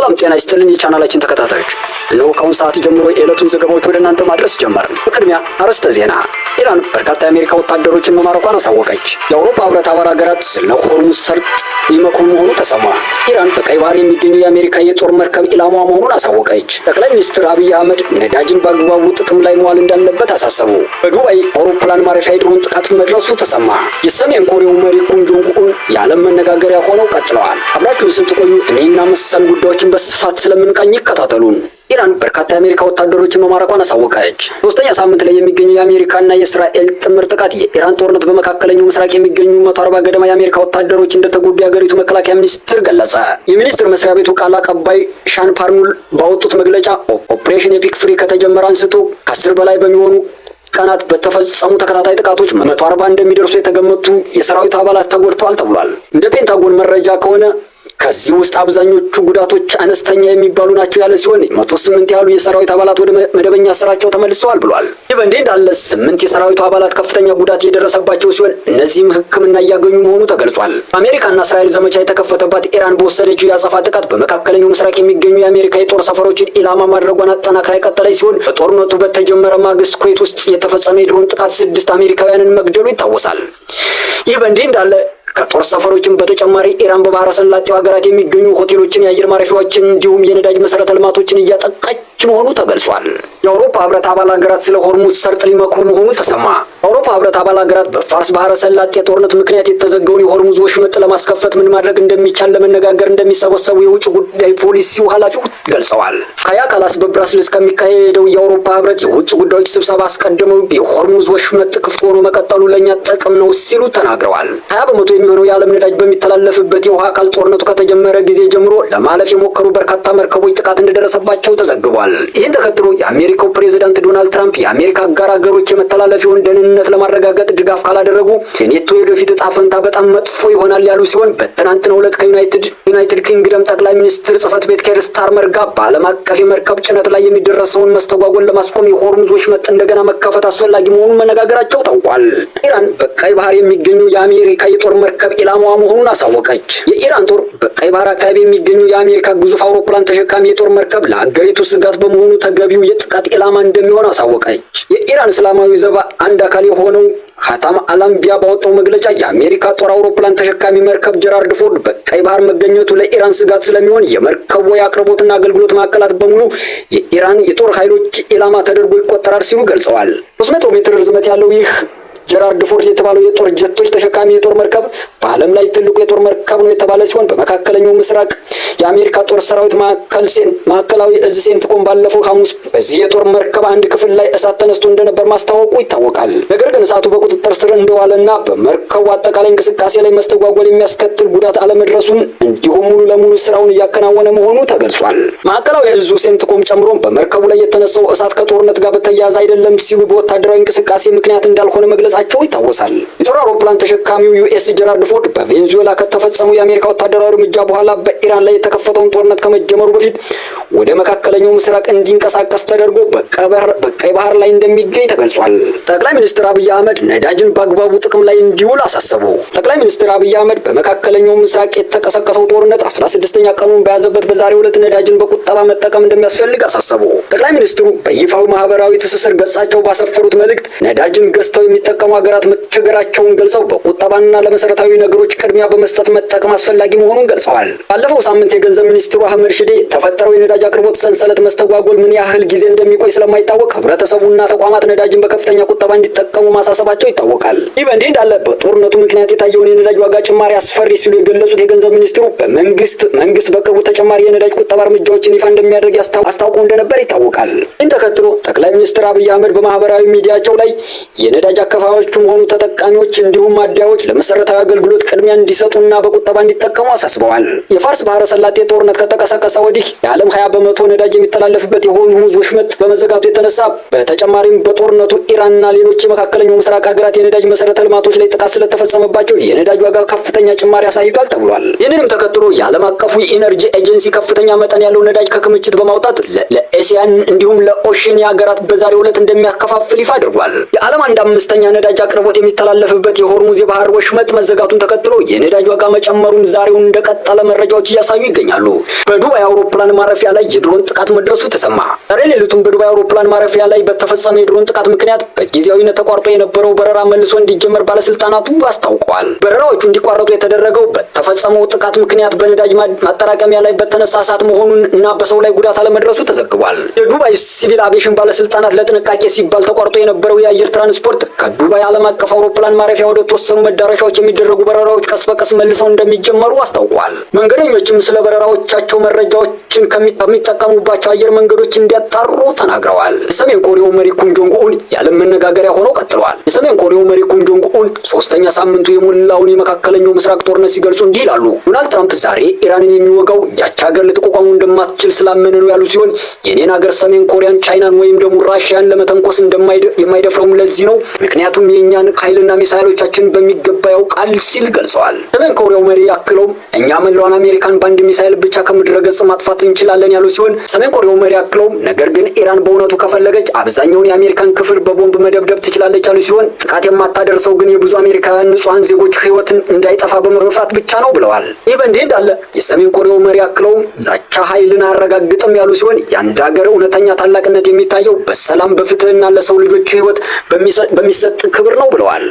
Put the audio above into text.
ሰላም ጤና ይስጥልን የቻናላችን ተከታታዮች፣ እነሆ ከአሁን ሰዓት ጀምሮ የዕለቱን ዘገባዎች ወደ እናንተ ማድረስ ጀመርን። በቅድሚያ አርዕስተ ዜና። ኢራን በርካታ የአሜሪካ ወታደሮችን መማረኳን አሳወቀች። የአውሮፓ ህብረት አባል ሀገራት ስለ ሆርሙዝ ሰርጥ ሊመክሩ መሆኑ ተሰማ። ኢራን በቀይ ባህር የሚገኘው የአሜሪካ የጦር መርከብ ኢላማ መሆኑን አሳወቀች። ጠቅላይ ሚኒስትር አብይ አህመድ ነዳጅን በአግባቡ ጥቅም ላይ መዋል እንዳለበት አሳሰቡ። በዱባይ አውሮፕላን ማረፊያ የድሮን ጥቃት መድረሱ ተሰማ። የሰሜን ኮሪያው መሪ ኪም ጆንግ ኡን የዓለም መነጋገሪያ ሆነው ቀጥለዋል። አብራችሁን ስትቆዩ እኔና መሰል ጉዳዮችን በስፋት ስለምንቃኝ ይከታተሉን። ኢራን በርካታ የአሜሪካ ወታደሮችን መማረኳን አሳወቀች። ሶስተኛ ሳምንት ላይ የሚገኘው የአሜሪካና የእስራኤል ጥምር ጥቃት የኢራን ጦርነት በመካከለኛው ምስራቅ የሚገኙ 140 ገደማ የአሜሪካ ወታደሮች እንደተጎዱ የሀገሪቱ መከላከያ ሚኒስትር ገለጸ። የሚኒስትር መስሪያ ቤቱ ቃል አቀባይ ሻን ፓርኑል ባወጡት መግለጫ ኦፕሬሽን ኤፒክ ፍሪ ከተጀመረ አንስቶ ከ10 በላይ በሚሆኑ ቀናት በተፈጸሙ ተከታታይ ጥቃቶች 140 እንደሚደርሱ የተገመቱ የሰራዊት አባላት ተጎድተዋል ተብሏል። እንደ ፔንታጎን መረጃ ከሆነ ከዚህ ውስጥ አብዛኞቹ ጉዳቶች አነስተኛ የሚባሉ ናቸው ያለ ሲሆን 108 ያሉ የሰራዊት አባላት ወደ መደበኛ ስራቸው ተመልሰዋል ብሏል። ይህ በእንዲህ እንዳለ 8 የሰራዊቱ አባላት ከፍተኛ ጉዳት የደረሰባቸው ሲሆን እነዚህም ሕክምና እያገኙ መሆኑ ተገልጿል። አሜሪካና እስራኤል ዘመቻ የተከፈተባት ኢራን በወሰደችው የአጸፋ ጥቃት በመካከለኛው ምስራቅ የሚገኙ የአሜሪካ የጦር ሰፈሮችን ኢላማ ማድረጓን አጠናክራ የቀጠለች ሲሆን በጦርነቱ በተጀመረ ማግስት ኩዌት ውስጥ የተፈጸመ የድሮን ጥቃት 6 አሜሪካውያንን መግደሉ ይታወሳል። ይህ በእንዲህ እንዳለ ከጦር ሰፈሮችን በተጨማሪ ኢራን በባህረ ሰላጤው ሀገራት የሚገኙ ሆቴሎችን፣ የአየር ማረፊያዎችን እንዲሁም የነዳጅ መሰረተ ልማቶችን እያጠቃች መሆኑ ተገልጿል። የአውሮፓ ህብረት አባል ሀገራት ስለ ሆርሙዝ ሰርጥ ሊመክሩ መሆኑ ተሰማ። የአውሮፓ ህብረት አባል ሀገራት በፋርስ ባህረ ሰላጤ ጦርነት ምክንያት የተዘጋውን የሆርሙዝ ወሽመጥ ለማስከፈት ምን ማድረግ እንደሚቻል ለመነጋገር እንደሚሰበሰቡ የውጭ ጉዳይ ፖሊሲው ኃላፊው ገልጸዋል። ከያ ካላስ በብራስልስ ከሚካሄደው የአውሮፓ ህብረት የውጭ ጉዳዮች ስብሰባ አስቀድመው የሆርሙዝ ወሽመጥ ክፍት ሆኖ መቀጠሉ ለእኛ ጥቅም ነው ሲሉ ተናግረዋል። 20 በመቶ የሚሆነው የዓለም ነዳጅ በሚተላለፍበት የውሃ አካል ጦርነቱ ከተጀመረ ጊዜ ጀምሮ ለማለፍ የሞከሩ በርካታ መርከቦች ጥቃት እንደደረሰባቸው ተዘግቧል። ይህን ተከትሎ የአሜሪካው ፕሬዝዳንት ዶናልድ ትራምፕ የአሜሪካ አጋር ሀገሮች የመተላለፊያውን ደህንነት ለማረጋገጥ ድጋፍ ካላደረጉ የኔቶ የወደፊት ዕጣ ፈንታ በጣም መጥፎ ይሆናል ያሉ ሲሆን በትናንትናው ዕለት ከዩናይትድ ኪንግደም ጠቅላይ ሚኒስትር ጽህፈት ቤት ኬር ስታርመር ጋር በዓለም አቀፍ የመርከብ ጭነት ላይ የሚደረሰውን መስተጓጎል ለማስቆም የሆርሙዝ ወሽመጥ እንደገና መከፈት አስፈላጊ መሆኑን መነጋገራቸው ታውቋል። ኢራን በቀይ ባህር የሚገኙ የአሜሪካ የጦር መርከብ ኢላማዋ መሆኑን አሳወቀች። የኢራን ጦር በቀይ ባህር አካባቢ የሚገኙ የአሜሪካ ግዙፍ አውሮፕላን ተሸካሚ የጦር መርከብ ለአገሪቱ ስጋት በመሆኑ ተገቢው የጥቃት ኢላማ እንደሚሆን አሳወቀች። የኢራን እስላማዊ ዘብ አንድ አካል የሆነው ሀታም አላምቢያ ባወጣው መግለጫ የአሜሪካ ጦር አውሮፕላን ተሸካሚ መርከብ ጀራርድ ፎርድ በቀይ ባህር መገኘቱ ለኢራን ስጋት ስለሚሆን የመርከቡ የአቅርቦትና አገልግሎት ማዕከላት በሙሉ የኢራን የጦር ኃይሎች ኢላማ ተደርጎ ይቆጠራል ሲሉ ገልጸዋል። 300 ሜትር ርዝመት ያለው ይህ ጀራርድ ፎርድ የተባለው የጦር ጀቶች ተሸካሚ የጦር መርከብ በዓለም ላይ ትልቁ የጦር መርከብ ነው የተባለ ሲሆን በመካከለኛው ምስራቅ የአሜሪካ ጦር ሰራዊት ማዕከላዊ እዝ ሴንትኮም ባለፈው ሐሙስ በዚህ የጦር መርከብ አንድ ክፍል ላይ እሳት ተነስቶ እንደነበር ማስታወቁ ይታወቃል። ነገር ግን እሳቱ በቁጥጥር ስር እንደዋለና በመርከቡ አጠቃላይ እንቅስቃሴ ላይ መስተጓጎል የሚያስከትል ጉዳት አለመድረሱን እንዲሁም ሙሉ ለሙሉ ስራውን እያከናወነ መሆኑ ተገልጿል። ማዕከላዊ እዙ ሴንትኮም ጨምሮ በመርከቡ ላይ የተነሳው እሳት ከጦርነት ጋር በተያያዘ አይደለም ሲሉ በወታደራዊ እንቅስቃሴ ምክንያት እንዳልሆነ መግለጻቸው ይታወሳል። የጦር አውሮፕላን ተሸካሚው ዩኤስ ጀራርድ ፎርድ በቬንዙዌላ ከተፈጸመው የአሜሪካ ወታደራዊ እርምጃ በኋላ በኢራን ላይ የተከፈተውን ጦርነት ከመጀመሩ በፊት ወደ መካከለኛው ምስራቅ እንዲንቀሳቀስ ተደርጎ በቀይ ባህር ላይ እንደሚገኝ ተገልጿል። ጠቅላይ ሚኒስትር አብይ አህመድ ነዳጅን በአግባቡ ጥቅም ላይ እንዲውል አሳሰቡ። ጠቅላይ ሚኒስትር አብይ አህመድ በመካከለኛው ምስራቅ የተቀሰቀሰው ጦርነት 16ኛ ቀኑን በያዘበት በዛሬው ዕለት ነዳጅን በቁጠባ መጠቀም እንደሚያስፈልግ አሳሰቡ። ጠቅላይ ሚኒስትሩ በይፋዊ ማህበራዊ ትስስር ገጻቸው ባሰፈሩት መልእክት ነዳጅን ገዝተው የሚጠቀሙ ሀገራት መቸገራቸውን ገልጸው በቁጠባና ለመሰረታዊ ነገሮች ቅድሚያ በመስጠት መጠቀም አስፈላጊ መሆኑን ገልጸዋል። ባለፈው ሳምንት የገንዘብ ሚኒስትሩ አህመድ ሽዴ የተፈጠረው የነዳጅ አቅርቦት ሰንሰለት መስተጓጎል ምን ያህል ጊዜ እንደሚቆይ ስለማይታወቅ ህብረተሰቡና ተቋማት ነዳጅን በከፍተኛ ቁጠባ እንዲጠቀሙ ማሳሰባቸው ይታወቃል። ይህ በእንዲህ እንዳለ በጦርነቱ ምክንያት የታየውን የነዳጅ ዋጋ ጭማሪ አስፈሪ ሲሉ የገለጹት የገንዘብ ሚኒስትሩ መንግስት በቅርቡ ተጨማሪ የነዳጅ ቁጠባ እርምጃዎችን ይፋ እንደሚያደርግ አስታውቀው እንደነበር ይታወቃል። ይህን ተከትሎ ጠቅላይ ሚኒስትር አብይ አህመድ በማህበራዊ ሚዲያቸው ላይ የነዳጅ አከፋፋዮችም ሆኑ ተጠቃሚዎች እንዲሁም ማደያዎች ለመሰረታዊ አገልግሎት ቅድሚያ እንዲሰጡና በቁጠባ እንዲጠቀሙ አሳስበዋል። የፋርስ ባህረ ሰላጤ ጦርነት ከተቀሰቀሰ ወዲህ የዓለም 20 በመቶ ነዳጅ የሚተላለፍበት የሆርሙዝ ወሽመጥ በመዘጋቱ የተነሳ በተጨማሪም በጦርነቱ ኢራንና ሌሎች የመካከለኛው ምስራቅ ሀገራት የነዳጅ መሰረተ ልማቶች ላይ ጥቃት ስለተፈጸመባቸው የነዳጅ ዋጋ ከፍተኛ ጭማሪ አሳይቷል ተብሏል። ይህንንም ተከትሎ የዓለም አቀፉ የኢነርጂ ኤጀንሲ ከፍተኛ መጠን ያለው ነዳጅ ከክምችት በማውጣት ለኤሲያን እንዲሁም ለኦሽኒያ ሀገራት በዛሬው ዕለት እንደሚያከፋፍል ይፋ አድርጓል። የዓለም 1/5 የነዳጅ አቅርቦት የሚተላለፍበት የሆርሙዝ የባህር ወሽመጥ መዘጋቱን ተከትሎ የነዳጅ ዋጋ መጨመሩን ዛሬውን እንደቀጠለ መረጃዎች እያሳዩ ይገኛሉ። በዱባይ አውሮፕላን ማረፊያ ላይ የድሮን ጥቃት መድረሱ ተሰማ። ዛሬ ሌሊቱን በዱባይ አውሮፕላን ማረፊያ ላይ በተፈጸመ የድሮን ጥቃት ምክንያት በጊዜያዊነት ተቋርጦ የነበረው በረራ መልሶ እንዲጀመር ባለስልጣናቱ አስታውቀዋል። በረራዎቹ እንዲቋረጡ የተደረገው በተፈጸመው ጥቃት ምክንያት በነዳጅ ማጠራቀሚያ ላይ በተነሳ እሳት መሆኑን እና በሰው ላይ ጉዳት አለመድረሱ ተዘግቧል። የዱባይ ሲቪል አቪዬሽን ባለስልጣናት ለጥንቃቄ ሲባል ተቋርጦ የነበረው የአየር ትራንስፖርት ከዱባይ ዓለም አቀፍ አውሮፕላን ማረፊያ ወደ ተወሰኑ መዳረሻዎች የሚደረጉ በረራዎች ቀስ በቀስ መልሰው እንደሚጀመሩ አስታውቋል። መንገደኞችም ስለ በረራዎቻቸው መረጃዎችን ከሚጠቀሙባቸው አየር መንገዶች እንዲያጣሩ ተናግረዋል። የሰሜን ኮሪያው መሪ ኪም ጆንግ ኡን የዓለም መነጋገሪያ ሆነው ቀጥለዋል። የሰሜን ኮሪያው መሪ ኪም ጆንግ ኡን ሶስተኛ ሳምንቱ የሞላውን የመካከለኛው ምስራቅ ጦርነት ሲገልጹ እንዲህ ይላሉ። ዶናልድ ትራምፕ ዛሬ ኢራንን የሚወጋው ያች ሀገር ልትቋቋሙ እንደማትችል ስላመነ ነው ያሉ ሲሆን የኔን ሀገር ሰሜን ኮሪያን፣ ቻይናን ወይም ደግሞ ራሽያን ለመተንኮስ የማይደፍረውም ለዚህ ነው፣ ምክንያቱም የእኛን ኃይልና ሚሳይሎቻችን በሚገባ ያውቃል ሲል ገልጸዋል። ሰሜን ኮሪያው መሪ አክለውም እኛ መላውን አሜሪካን በአንድ ሚሳይል ብቻ ከምድረ ገጽ ማጥፋት እንችላለን ያሉ ሲሆን ሰሜን ኮሪያው መሪ አክለውም ነገር ግን ኢራን በእውነቱ ከፈለገች አብዛኛውን የአሜሪካን ክፍል በቦምብ መደብደብ ትችላለች ያሉ ሲሆን ጥቃት የማታደርሰው ግን የብዙ አሜሪካውያን ንጹሃን ዜጎች ሕይወትን እንዳይጠፋ በመፍራት ብቻ ነው ብለዋል። ይህ በእንዲህ እንዳለ የሰሜን ኮሪያው መሪ አክለውም ዛቻ ኃይልን አረጋግጥም ያሉ ሲሆን የአንድ ሀገር እውነተኛ ታላቅነት የሚታየው በሰላም በፍትህና ለሰው ልጆች ሕይወት በሚሰጥ ክብር ነው ብለዋል።